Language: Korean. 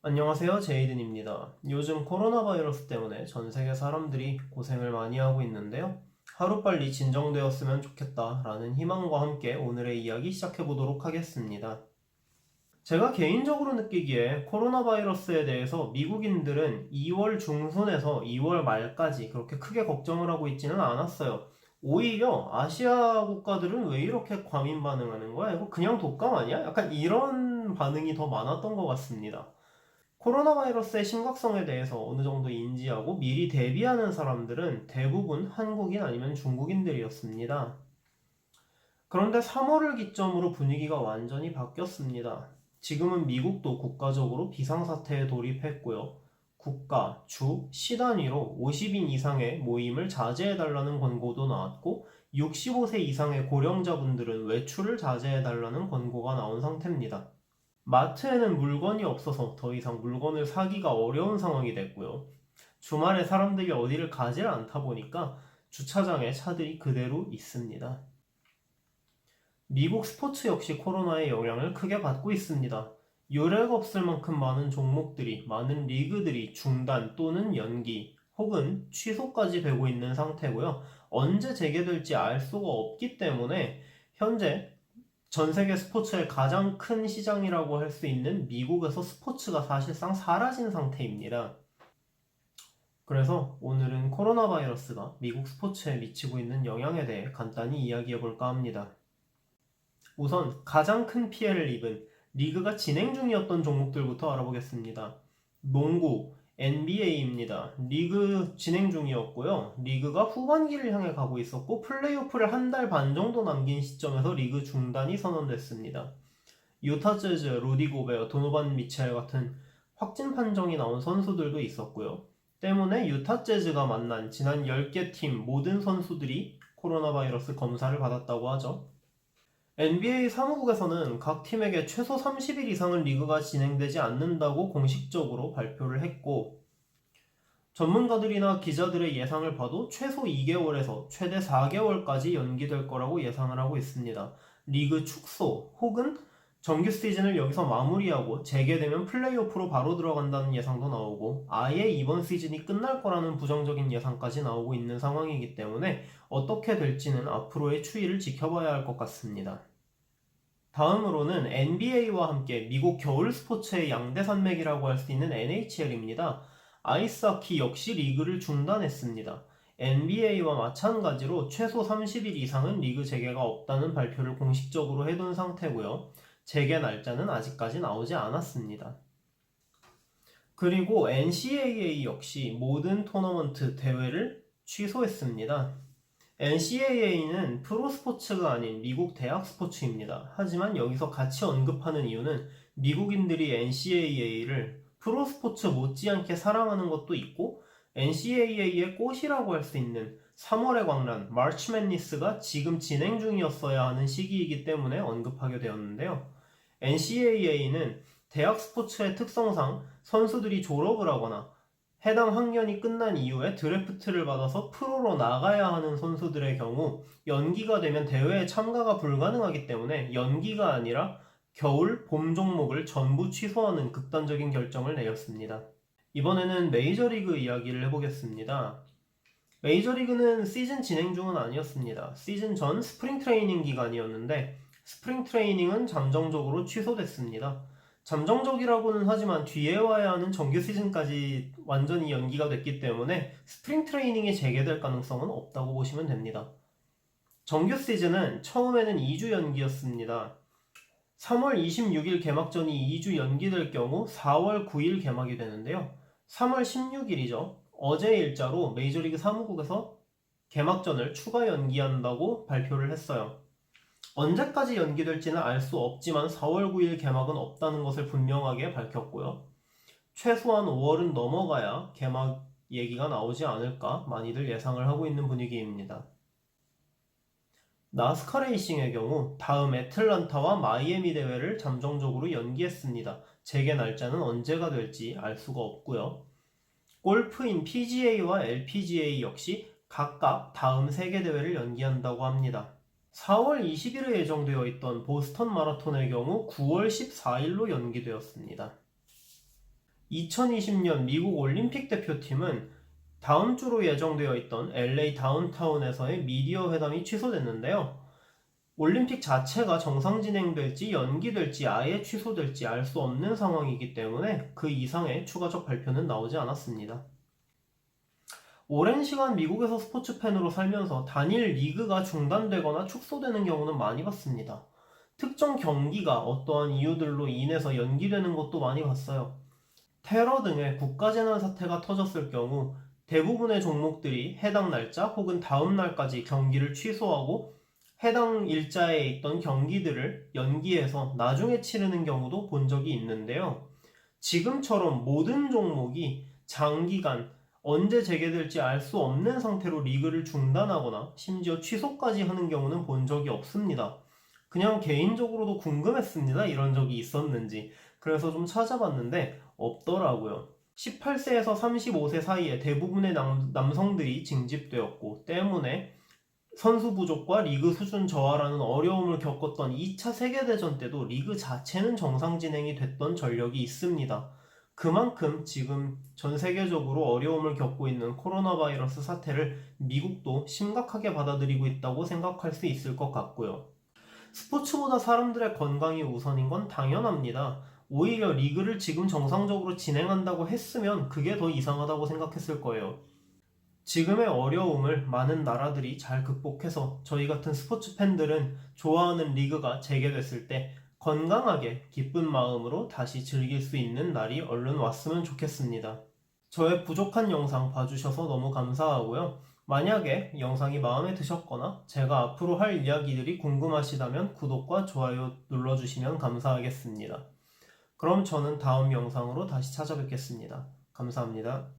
안녕하세요, 제이든입니다. 요즘 코로나 바이러스 때문에 전 세계 사람들이 고생을 많이 하고 있는데요. 하루빨리 진정되었으면 좋겠다라는 희망과 함께 오늘의 이야기 시작해 보도록 하겠습니다. 제가 개인적으로 느끼기에 코로나 바이러스에 대해서 미국인들은 2월 중순에서 2월 말까지 그렇게 크게 걱정을 하고 있지는 않았어요. 오히려 아시아 국가들은 왜 이렇게 과민 반응하는 거야? 이거 그냥 독감 아니야? 약간 이런 반응이 더 많았던 것 같습니다. 코로나 바이러스의 심각성에 대해서 어느 정도 인지하고 미리 대비하는 사람들은 대부분 한국인 아니면 중국인들이었습니다. 그런데 3월을 기점으로 분위기가 완전히 바뀌었습니다. 지금은 미국도 국가적으로 비상사태에 돌입했고요. 국가, 주, 시 단위로 50인 이상의 모임을 자제해달라는 권고도 나왔고 65세 이상의 고령자분들은 외출을 자제해달라는 권고가 나온 상태입니다. 마트에는 물건이 없어서 더 이상 물건을 사기가 어려운 상황이 됐고요. 주말에 사람들이 어디를 가지 않다 보니까 주차장에 차들이 그대로 있습니다. 미국 스포츠 역시 코로나의 영향을 크게 받고 있습니다. 유례가 없을 만큼 많은 종목들이, 많은 리그들이 중단 또는 연기 혹은 취소까지 되고 있는 상태고요. 언제 재개될지 알 수가 없기 때문에 현재 전 세계 스포츠의 가장 큰 시장이라고 할 수 있는 미국에서 스포츠가 사실상 사라진 상태입니다. 그래서 오늘은 코로나 바이러스가 미국 스포츠에 미치고 있는 영향에 대해 간단히 이야기해 볼까 합니다. 우선 가장 큰 피해를 입은 리그가 진행 중이었던 종목들부터 알아보겠습니다. 농구, NBA입니다. 리그 진행 중이었고요. 리그가 후반기를 향해 가고 있었고 플레이오프를 한 달 반 정도 남긴 시점에서 리그 중단이 선언됐습니다. 유타 재즈, 루디 고베어, 도노반 미첼 같은 확진 판정이 나온 선수들도 있었고요. 때문에 유타 재즈가 만난 지난 10개 팀 모든 선수들이 코로나 바이러스 검사를 받았다고 하죠. NBA 사무국에서는 각 팀에게 최소 30일 이상은 리그가 진행되지 않는다고 공식적으로 발표를 했고, 전문가들이나 기자들의 예상을 봐도 최소 2개월에서 최대 4개월까지 연기될 거라고 예상을 하고 있습니다. 리그 축소 혹은 정규 시즌을 여기서 마무리하고 재개되면 플레이오프로 바로 들어간다는 예상도 나오고 아예 이번 시즌이 끝날 거라는 부정적인 예상까지 나오고 있는 상황이기 때문에 어떻게 될지는 앞으로의 추이를 지켜봐야 할 것 같습니다. 다음으로는 NBA와 함께 미국 겨울 스포츠의 양대 산맥이라고 할 수 있는 NHL입니다. 아이스하키 역시 리그를 중단했습니다. NBA와 마찬가지로 최소 30일 이상은 리그 재개가 없다는 발표를 공식적으로 해둔 상태고요. 재개 날짜는 아직까지 나오지 않았습니다. 그리고 NCAA 역시 모든 토너먼트 대회를 취소했습니다. NCAA는 프로스포츠가 아닌 미국 대학 스포츠입니다. 하지만 여기서 같이 언급하는 이유는 미국인들이 NCAA를 프로스포츠 못지않게 사랑하는 것도 있고 NCAA의 꽃이라고 할 수 있는 3월의 광란, 마치 매니스가 지금 진행 중이었어야 하는 시기이기 때문에 언급하게 되었는데요. NCAA는 대학 스포츠의 특성상 선수들이 졸업을 하거나 해당 학년이 끝난 이후에 드래프트를 받아서 프로로 나가야 하는 선수들의 경우 연기가 되면 대회에 참가가 불가능하기 때문에 연기가 아니라 겨울, 봄 종목을 전부 취소하는 극단적인 결정을 내렸습니다. 이번에는 메이저리그 이야기를 해보겠습니다. 메이저리그는 시즌 진행 중은 아니었습니다. 시즌 전 스프링 트레이닝 기간이었는데 스프링 트레이닝은 잠정적으로 취소됐습니다. 잠정적이라고는 하지만 뒤에 와야 하는 정규 시즌까지 완전히 연기가 됐기 때문에 스프링 트레이닝이 재개될 가능성은 없다고 보시면 됩니다. 정규 시즌은 처음에는 2주 연기였습니다. 3월 26일 개막전이 2주 연기될 경우 4월 9일 개막이 되는데요. 3월 16일이죠. 어제 일자로 메이저리그 사무국에서 개막전을 추가 연기한다고 발표를 했어요. 언제까지 연기될지는 알 수 없지만 4월 9일 개막은 없다는 것을 분명하게 밝혔고요. 최소한 5월은 넘어가야 개막 얘기가 나오지 않을까 많이들 예상을 하고 있는 분위기입니다. 나스카 레이싱의 경우 다음 애틀란타와 마이애미 대회를 잠정적으로 연기했습니다. 재개 날짜는 언제가 될지 알 수가 없고요. 골프인 PGA와 LPGA 역시 각각 다음 3개 대회를 연기한다고 합니다. 4월 20일에 예정되어 있던 보스턴 마라톤의 경우 9월 14일로 연기되었습니다. 2020년 미국 올림픽 대표팀은 다음 주로 예정되어 있던 LA 다운타운에서의 미디어 회담이 취소됐는데요. 올림픽 자체가 정상 진행될지 연기될지 아예 취소될지 알 수 없는 상황이기 때문에 그 이상의 추가적 발표는 나오지 않았습니다. 오랜 시간 미국에서 스포츠 팬으로 살면서 단일 리그가 중단되거나 축소되는 경우는 많이 봤습니다. 특정 경기가 어떠한 이유들로 인해서 연기되는 것도 많이 봤어요. 테러 등의 국가재난 사태가 터졌을 경우 대부분의 종목들이 해당 날짜 혹은 다음 날까지 경기를 취소하고 해당 일자에 있던 경기들을 연기해서 나중에 치르는 경우도 본 적이 있는데요. 지금처럼 모든 종목이 장기간 언제 재개될지 알 수 없는 상태로 리그를 중단하거나 심지어 취소까지 하는 경우는 본 적이 없습니다. 그냥 개인적으로도 궁금했습니다. 이런 적이 있었는지. 그래서 좀 찾아봤는데 없더라고요. 18세에서 35세 사이에 대부분의 남성들이 징집되었고 때문에 선수 부족과 리그 수준 저하라는 어려움을 겪었던 2차 세계대전 때도 리그 자체는 정상 진행이 됐던 전력이 있습니다. 그만큼 지금 전 세계적으로 어려움을 겪고 있는 코로나 바이러스 사태를 미국도 심각하게 받아들이고 있다고 생각할 수 있을 것 같고요. 스포츠보다 사람들의 건강이 우선인 건 당연합니다. 오히려 리그를 지금 정상적으로 진행한다고 했으면 그게 더 이상하다고 생각했을 거예요. 지금의 어려움을 많은 나라들이 잘 극복해서 저희 같은 스포츠 팬들은 좋아하는 리그가 재개됐을 때 건강하게 기쁜 마음으로 다시 즐길 수 있는 날이 얼른 왔으면 좋겠습니다. 저의 부족한 영상 봐주셔서 너무 감사하고요. 만약에 영상이 마음에 드셨거나 제가 앞으로 할 이야기들이 궁금하시다면 구독과 좋아요 눌러주시면 감사하겠습니다. 그럼 저는 다음 영상으로 다시 찾아뵙겠습니다. 감사합니다.